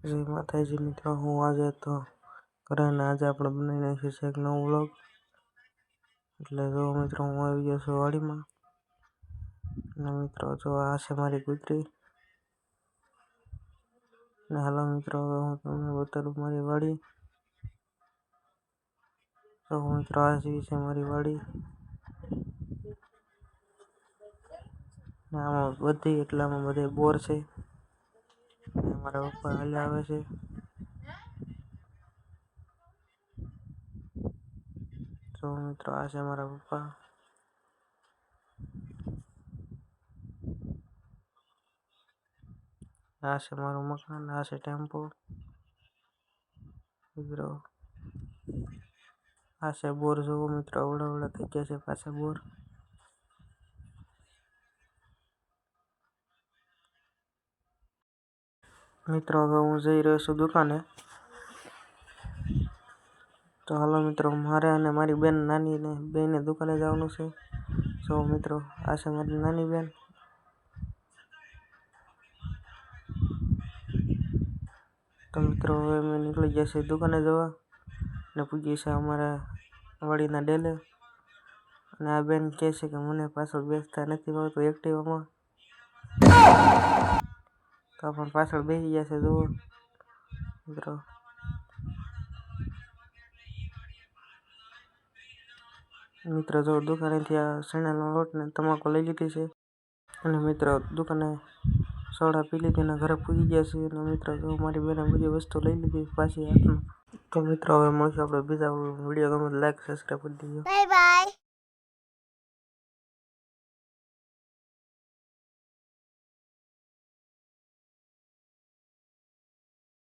જય માતાજી મિત્રો, હું આજે તો ઘરે ને આજે આપણે બનાવી નાખ્યું છે એક નવો વ્લોગ. એટલે જો મિત્રો હું આવી ગયો છું વાડીમાં અને મિત્રો જો આ છે મારી કૂતરી ને હાલો મિત્રો હવે હું તમને બતાડું મારી વાડી. તો મિત્રો આ જેવી છે મારી વાડી ને આમાં બધી એટલામાં બધે બોર છે ને મારા પપ્પા હાલે આવે છે. તો મિત્રો આ છે મારા પપ્પા. આ છે મારું મકાન, આ છે ટેમ્પો મિત્રો. આ છે બોર, જોવો મિત્રો અવડા થઈ ગયા છે પાછા બોર. મિત્રો હવે હું જઈ રહ્યો છું દુકાને. તો હાલો મિત્રો, મારે અને મારી બેન નાની ને બેને દુકાને જવાનું છે. તો મિત્રો આ છે મારી નાની બેન. તો મિત્રો હવે અમે નીકળી ગયા છીએ દુકાને જવા ને પૂગી છે અમારા વાડીના ડેલે. અને આ બેન કહે છે કે મને પાછળ બેસતા નથી આવતું એક્ટિવામાં, તો પણ પાછળ બેસી ગયા છે જુઓ મિત્રો. મિત્રો જો દુકાનેથી આ ચણાનો લોટ ને તમાકુ લઈ લીધી છે અને મિત્રો દુકાને સોડા પી લીધી ને ઘરે પૂગી ગયા છે. અને મિત્રો જો મારી બેને બધી વસ્તુ લઈ લીધી પાછી હાથમાં. તો મિત્રો હવે મળશું આપણે બીજા વિડીયો. ગમે લાઈક સબસ્ક્રાઈબ કરી દેજો. Bye bye.